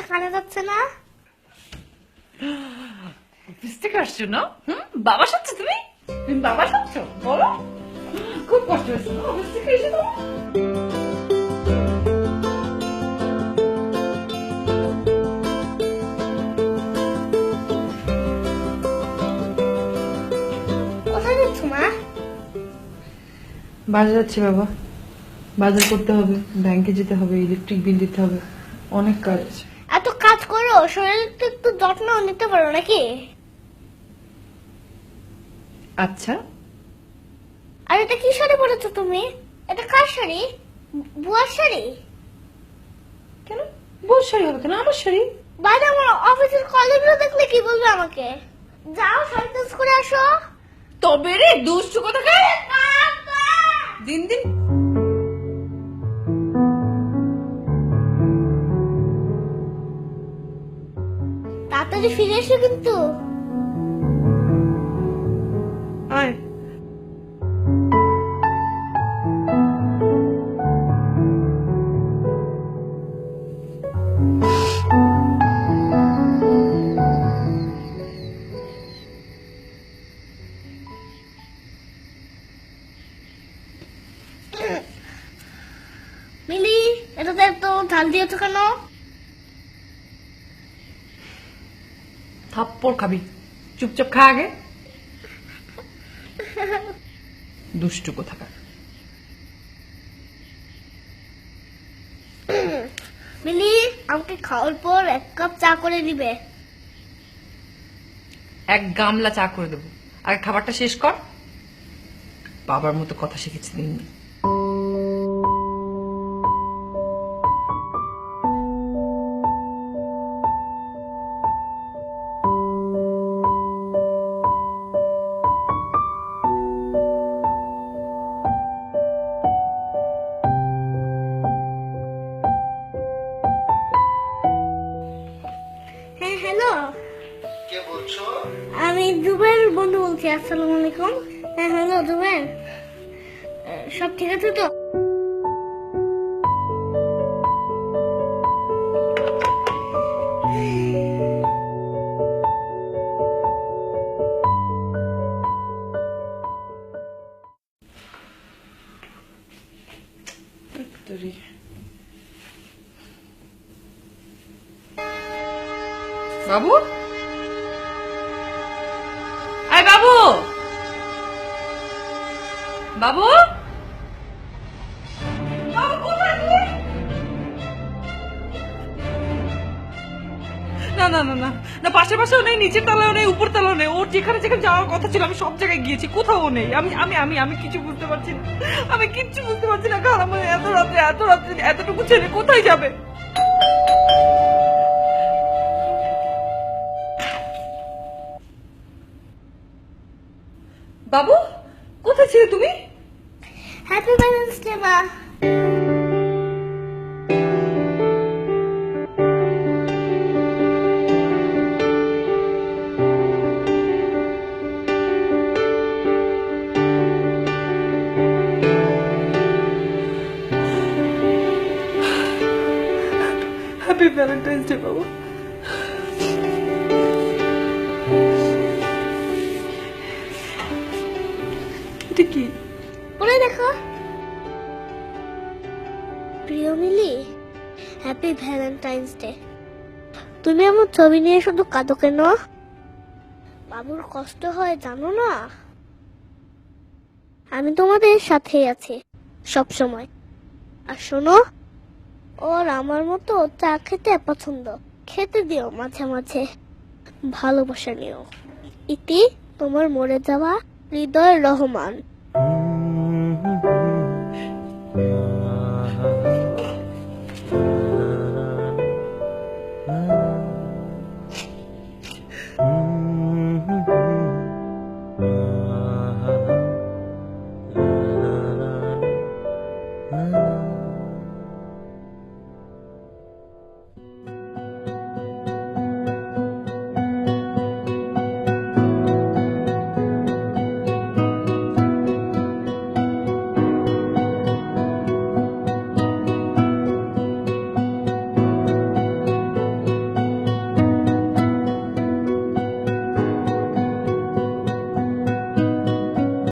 কানে যাচ্ছে না? বুঝতে পারছো না? বাবা সাচ্ছ তুমি বাবা সাচ্ছ বলো, খুব কষ্ট হয়েছে না অফিস থেকে এসে তোমার? কোথায় যাচ্ছ মা? বাজার যাচ্ছি বাবা, বাজার করতে হবে, ব্যাংকে যেতে হবে, ইলেকট্রিক বিল দিতে হবে, অনেক কাজ আছে। এত কাজ করো, শরীরটা একটু যত্ন নিতে পারো নাকি? আচ্ছা, আর এটা কি শাড়ি পরেছো তুমি? এটা কার শাড়ি? বুয়ার শাড়ি? কেন বউর শাড়ি হবে কেন? আমার শাড়ি। বাইরে আমার অফিসের কলিগরা দেখলে কি বলবে আমাকে? যাও শাড়ি চেঞ্জ করে আসো। তবে রে দুষ্টু কোথাকার, দিন দিন তাড়াতাড়ি ফিরে এসো কিন্তু। আয়। মিলি, এটাতে এত ঝাল দিয়েছো কেন? থাপ্পড় খাবি, চুপচাপ খা আগে। দুষ্টু কোথাকার। মিলি, আমাকে খাওয়ার পর 1 কাপ চা করে দিবে। এক গামলা চা করে দেবো, আগে খাবারটা শেষ কর। বাবার মতো কথা শিখেছি দিন। হ্যাঁ হ্যালো, কে বলছো? আমি জুবের বন্ধু বলছি। আসসালামু আলাইকুম। হ্যাঁ হ্যালো জুবের, সব ঠিক আছে তো? বাবু, আয় বাবু, বাবু, বাবু কোথায় তুই? না না না না না, পাশের পাশেও নেই, নিচের তলাও নেই, উপর তলাও নেই। ওর যেখানে যেখানে যাওয়ার কথা ছিল আমি সব জায়গায় গিয়েছি, কোথাও নেই। আমি আমি আমি আমি কিছু বুঝতে পারছি না, আমি কিচ্ছু বুঝতে পারছি না। কারণ আমার এত রাত্রে এতটুকু ছেলে কোথায় যাবে? বাবু, কোথায় ছিলে তুমি? হ্যাপি ভ্যালেন্টাইন্স ডে মা। হ্যাপি ভ্যালেন্টাইন্স ডে বাবু। এটা কি? পরে দেখো। প্রিয় মিলি, হ্যাপি ভ্যালেন্টাইন্স ডে। তুমি আমার ছবি নিয়ে শুধু কাঁদো কেন? বাবুর কষ্ট হয় জানো না? আমি তোমাদের সাথেই আছি সব সময়। আর শোনো, ওর আমার মতো চা খেতে পছন্দ, খেতে দিও মাঝে মাঝে, ভালোবাসা নিও। ইতি, তোমার মরে যাওয়া হৃদয় রহমান।